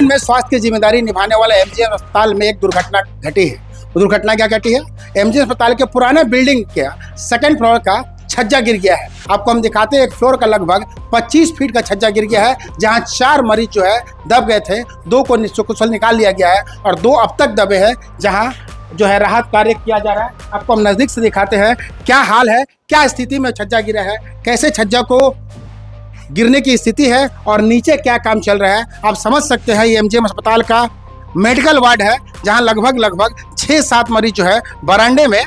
में स्वास्थ्य की जिम्मेदारी निभाने वाला एमजीएम अस्पताल में एक दुर्घटना घटी है। वो दुर्घटना क्या घटी है? एमजीएम अस्पताल के पुराने बिल्डिंग के सेकंड फ्लोर का छज्जा गिर गया है। आपको हम दिखाते हैं, एक फ्लोर का लगभग 25 फीट का छज्जा गिर गया है, जहां 4 मरीज जो है दब गए थे। 2 को कुशल निकाल लिया गया है और 2 अब तक दबे हैं, जहां जो है राहत कार्य किया जा रहा है। आपको हम नजदीक से दिखाते हैं क्या हाल है, क्या स्थिति में छज्जा गिरा है, कैसे छज्जा को गिरने की स्थिति है और नीचे क्या काम चल रहा है। आप समझ सकते हैं ये एमजीएम अस्पताल का मेडिकल वार्ड है, जहां लगभग 6-7 मरीज जो है बरामदे में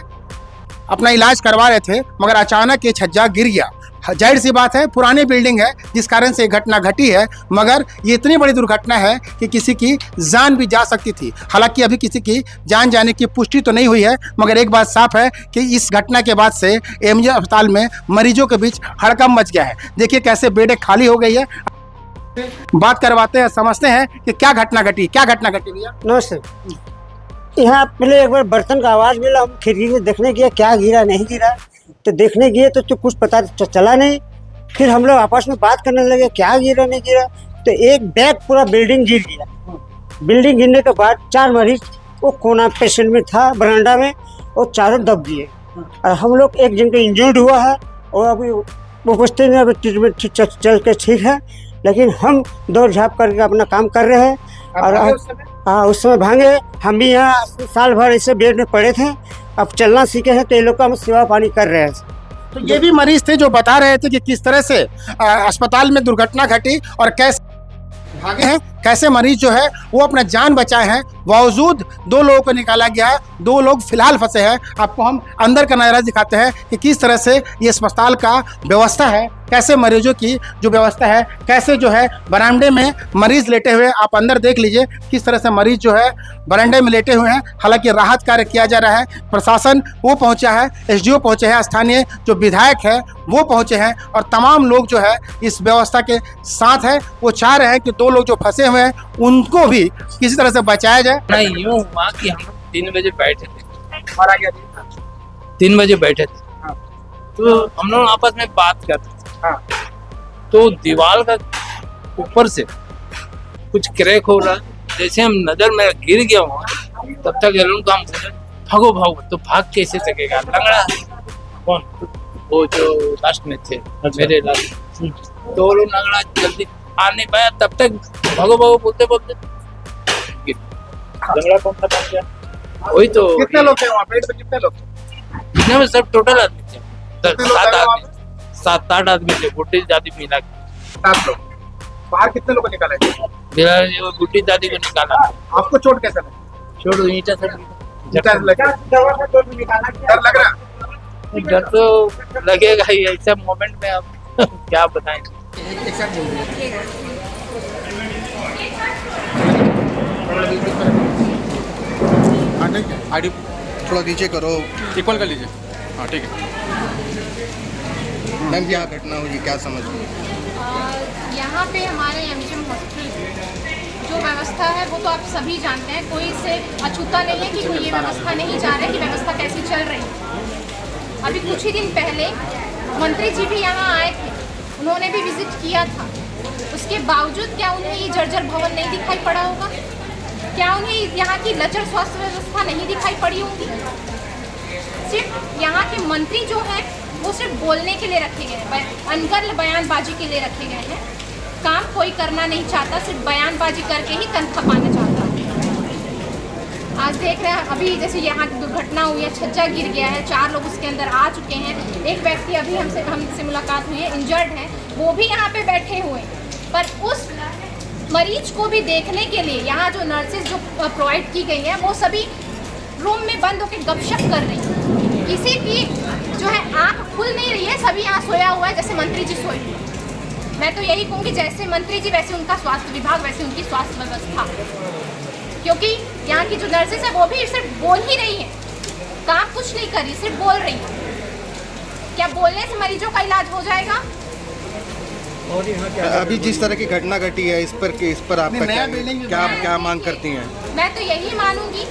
अपना इलाज करवा रहे थे, मगर अचानक ये छज्जा गिर गया। जाहिर सी बात है, पुरानी बिल्डिंग है जिस कारण से ये घटना घटी है, मगर ये इतनी बड़ी दुर्घटना है कि किसी की जान भी जा सकती थी। हालांकि अभी किसी की जान जाने की पुष्टि तो नहीं हुई है, मगर एक बात साफ है कि इस घटना के बाद से एमजीएम अस्पताल में मरीजों के बीच हड़कंप मच गया है। देखिए कैसे बेडें खाली हो गई है। बात करवाते हैं, समझते हैं कि क्या घटना घटी भैया। नमस्ते। यहाँ पहले एक बार बर्तन का आवाज़ मिला, हम खिड़की से देखने गए क्या गिरा नहीं गिरा, तो देखने गए तो कुछ पता चला नहीं। फिर हम लोग आपस में बात करने लगे क्या गिरा नहीं गिरा, तो एक बैग पूरा बिल्डिंग गिर गया। बिल्डिंग गिरने के बाद 4 मरीज वो कोना पेशेंट में था बरामदा में, वो चारों दब गए और हम लोग एक जन का इंजर्ड हुआ है और अभी वो बचते में अभी ट्रीटमेंट चल के ठीक है, लेकिन हम दौड़ झाँप करके अपना काम कर रहे हैं। और हाँ, उस समय भागे। हम भी यहाँ साल भर ऐसे बेड में पड़े थे, अब चलना सीखे हैं तो ये लोग का हम सेवा पानी कर रहे हैं। तो ये भी मरीज थे जो बता रहे थे कि किस तरह से अस्पताल में दुर्घटना घटी और कैसे भागे हैं, कैसे मरीज जो है वो अपना जान बचाए हैं। बावजूद 2 लोगों को निकाला गया है, 2 लोग फिलहाल फंसे हैं। आपको हम अंदर का नज़ारा दिखाते हैं कि किस तरह से ये अस्पताल का व्यवस्था है, कैसे मरीजों की जो व्यवस्था है, कैसे जो है बरामदे में मरीज लेटे हुए। आप अंदर देख लीजिए किस तरह से मरीज जो है बरामदे में लेटे हुए हैं। हालांकि राहत कार्य किया जा रहा है, प्रशासन वो पहुंचा है, एसडीओ पहुंचे हैं, स्थानीय जो विधायक है वो पहुंचे हैं और तमाम लोग जो है इस व्यवस्था के साथ है। वो चाह रहे हैं कि 2 लोग जो फंसे हुए हैं उनको भी किसी तरह से बचाया जाए। नहीं, यूँ हुआ कि हम 3 बजे बैठे थे, मारा गया 3 बजे बैठे थे, हाँ। तो हम लोग आपस में बात कर रहे थे। हाँ। तो दीवार का ऊपर से कुछ क्रैक हो रहा है, जैसे हम नजर में गिर गया वहाँ, तब तक ये लोग हम बोले भागो भागो, तो भाग कैसे सकेगा, लंगड़ा कौन, वो जो लास्ट में थे मेरे लास्ट, तो वो लोग लंगड़ा जल्दी आ नहीं पाया, तब तक भागो भागो बोलते बोलते लंगड़ा कौन था बन गया। वही तो कितने लोग थे वहाँ बेड पे? कितने लोग थे? जितने में सब टोटल आदमी थे, 7-8 आदमी थे, बुढ़ी दादी मिला के 7 लोग। बाहर कितने लोग को निकाला गया? फिर बुढ़ी दादी को निकाला। आपको चोट कैसे लगा? छोड़ो, ईंटा से डर लग रहा? डर तो लगेगा ही, ऐसा मोमेंट में अब क्या बताएं। आईडी थोड़ा नीचे करो, इक्वल कर लीजिए। हाँ ठीक है मैम, क्या घटना हुई, क्या समझ में? यहाँ पे हमारे एमजीएम हॉस्पिटल जो व्यवस्था है वो तो आप सभी जानते हैं, कोई इससे अछूता नहीं है कि कोई ये व्यवस्था नहीं जान रहा कि व्यवस्था कैसी चल रही है। अभी कुछ ही दिन पहले मंत्री जी भी यहाँ आए थे, उन्होंने भी विजिट किया था। उसके बावजूद क्या उन्हें ये जर्जर भवन नहीं दिखाई पड़ा होगा? क्या उन्हें यहाँ की लचर स्वास्थ्य व्यवस्था नहीं दिखाई पड़ी होगी? सिर्फ यहाँ के मंत्री जो हैं वो सिर्फ बोलने के लिए रखे गए हैं, अनकर बयानबाजी के लिए रखे गए हैं। काम कोई करना नहीं चाहता, सिर्फ बयानबाजी करके ही तनख्वाह पाना चाहता है। आज देख रहे हैं अभी जैसे यहाँ की दुर्घटना हुई है, छज्जा गिर गया है, 4 लोग उसके अंदर आ चुके हैं। एक व्यक्ति अभी हमसे मुलाकात हुई है, इंजर्ड है, वो भी यहाँ पे बैठे हुए हैं। पर उस मरीज को भी देखने के लिए यहाँ जो नर्सेज जो प्रोवाइड की गई हैं वो सभी रूम में बंद होकर गपशप कर रही हैं। किसी की जो है आँख खुल नहीं रही है, सभी यहाँ सोया हुआ है जैसे मंत्री जी सोए हुए। मैं तो यही कहूँगी जैसे मंत्री जी वैसे उनका स्वास्थ्य विभाग, वैसे उनकी स्वास्थ्य व्यवस्था, क्योंकि यहाँ की जो नर्सेज है वो भी सिर्फ बोल ही रही हैं, काम कुछ नहीं कर रही, सिर्फ बोल रही हैं। क्या बोलने से मरीजों का इलाज हो जाएगा? अभी जिस तरह की घटना घटी है इस पर आपका क्या मांग करती हैं? मैं तो यही मानूंगी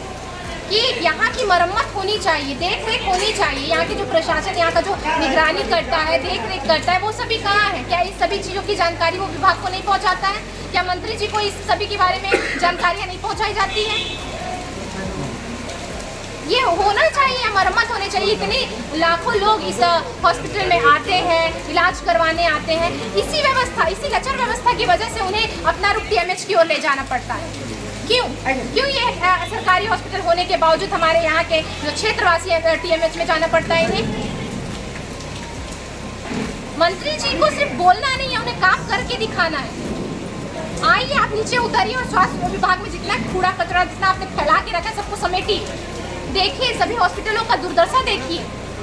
कि यहाँ की मरम्मत होनी चाहिए, देख रेख होनी चाहिए। यहाँ के जो प्रशासन, यहाँ का जो निगरानी करता है, देख रेख करता है, वो सभी कहाँ है? क्या इस सभी चीज़ों की जानकारी वो विभाग को नहीं पहुँचाता है? क्या मंत्री जी को इस सभी के बारे में जानकारियाँ नहीं पहुँचाई जाती हैं? ये होना चाहिए, मरम्मत होनी चाहिए। इतने लाखों लोग इस हॉस्पिटल में आते हैं, इलाज करवाने आते हैं, इसी व्यवस्था, इसी लचर व्यवस्था की वजह से उन्हें अपना रुख TMH की ओर ले जाना पड़ता है। क्यों ये सरकारी हॉस्पिटल होने के बावजूद हमारे यहाँ के जो क्षेत्रवासी हैं TMH में जाना पड़ता है इन्हें? मंत्री जी को सिर्फ बोलना नहीं है, उन्हें काम करके दिखाना है। आइए आप नीचे उतरिए और स्वास्थ्य विभाग में जितना कूड़ा कचरा जितना आपने फैला के रखा है सबको समेटिए। देखिए सभी हॉस्पिटलों का दुर्दशा देखिए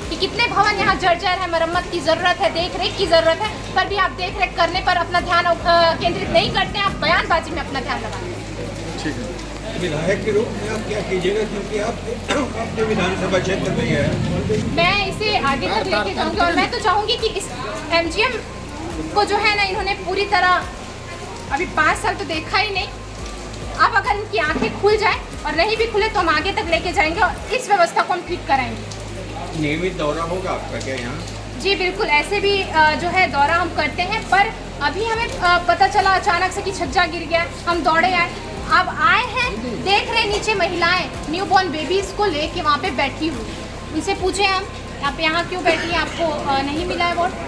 कि कितने भवन यहाँ जर्जर है, मरम्मत की जरूरत है, देख रेख की जरूरत है, पर भी आप देख रेख करने पर अपना ध्यान केंद्रित नहीं करते हैं, आप बयानबाजी में अपना ध्यान लगाते हैं। ठीक है। विधायक के रूप में आप क्या कीजिएगा, क्योंकि आप अपने विधानसभा क्षेत्र में है? मैं इसे आगे तक लेके जाऊंगी और मैं तो चाहूंगी कि इस MGM को जो है ना, इन्होंने पूरी तरह अभी 5 साल तो देखा ही नहीं। अब अगर इनकी आंखें खुल जाए और नहीं भी खुले तो हम आगे तक लेके जाएंगे और इस व्यवस्था को हम ठीक कराएंगे। नियमित दौरा होगा आपका क्या यहाँ? जी बिल्कुल, ऐसे भी जो है दौरा हम करते हैं, पर अभी हमें पता चला अचानक से कि छज्जा गिर गया, हम दौड़े आए। अब आए हैं, देख रहे नीचे महिलाएं न्यूबॉर्न बेबीज को लेके वहाँ पे बैठी हुई। उनसे पूछे हम, आप यहाँ क्यों बैठी हैं, आपको नहीं मिला है वोट?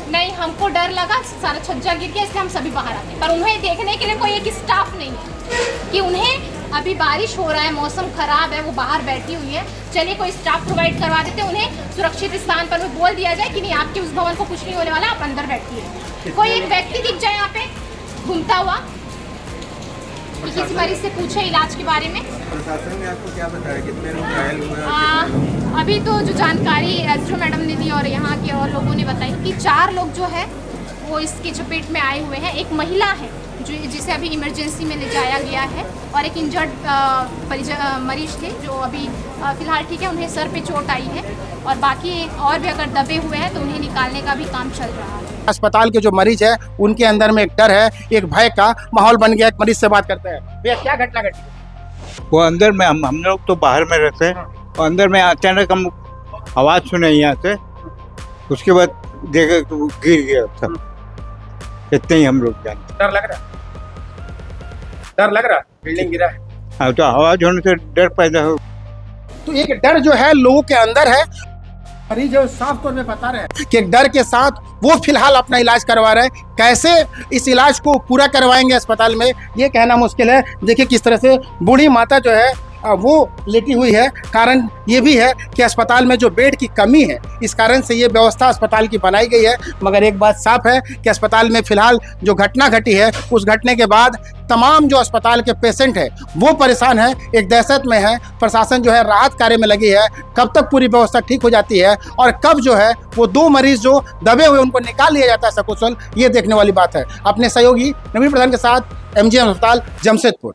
नहीं, हमको डर लगा, सारा छज्जा गिर गया इसलिए हम सभी बाहर आ गए। पर उन्हें देखने के लिए कोई एक स्टाफ नहीं है कि उन्हें अभी बारिश हो रहा है, मौसम खराब है, वो बाहर बैठी हुई है, चलिए कोई स्टाफ प्रोवाइड करवा देते, उन्हें सुरक्षित स्थान पर बोल दिया जाए कि नहीं आपके उस भवन को कुछ नहीं होने वाला, आप अंदर बैठिए। कोई एक व्यक्ति दिख जाए यहाँ पे घूमता हुआ कि किसी मरीज से पूछे इलाज के बारे में। प्रशासन ने आपको क्या बताया, कितने लोग घायल हुए? अभी तो जो जानकारी एसडीओ मैडम ने दी और यहाँ के और लोगों ने बताई कि 4 लोग जो है वो इसकी चपेट में आए हुए हैं। एक महिला है जो जिसे अभी इमरजेंसी में ले जाया गया है और एक इंजर्ड मरीज थे जो अभी फिलहाल ठीक है, उन्हें सर पे चोट आई है और बाकी और भी अगर दबे हुए हैं तो उन्हें निकालने का भी काम चल रहा है। अस्पताल के जो मरीज है उनके अंदर में एक डर है, एक भय का माहौल बन गया। एक मरीज से बात करते हैं, भैया क्या घटना घटी? वो अंदर में हम लोग तो बाहर में रहते हैं और अंदर में अचानक हम आवाज़ सुने यहाँ से, उसके बाद देखा कि वो गिर गया सब। इतने ही हम लोग जानते। डर लग रहा, डर लग रहा, बिल्डिंग गिरा है। हाँ, तो आवाज़ होने से डर पैदा हो। तो एक डर जो है लोगों के अंदर है, मरीज है साफ तौर पे बता रहे हैं कि एक डर के साथ वो फिलहाल अपना इलाज करवा रहे हैं। कैसे इस इलाज को पूरा करवाएंगे अस्पताल में, ये कहना मुश्किल है। देखिए किस तरह से बूढ़ी माता जो है वो लेटी हुई है। कारण ये भी है कि अस्पताल में जो बेड की कमी है, इस कारण से ये व्यवस्था अस्पताल की बनाई गई है। मगर एक बात साफ है कि अस्पताल में फिलहाल जो घटना घटी है, उस घटने के बाद तमाम जो अस्पताल के पेशेंट हैं वो परेशान हैं, एक दहशत में है। प्रशासन जो है राहत कार्य में लगी है। कब तक पूरी व्यवस्था ठीक हो जाती है और कब जो है वो 2 मरीज जो दबे हुए उनको निकाल लिया जाता है सकुशल, ये देखने वाली बात है। अपने सहयोगी नवीन प्रधान के साथ MGM अस्पताल, जमशेदपुर।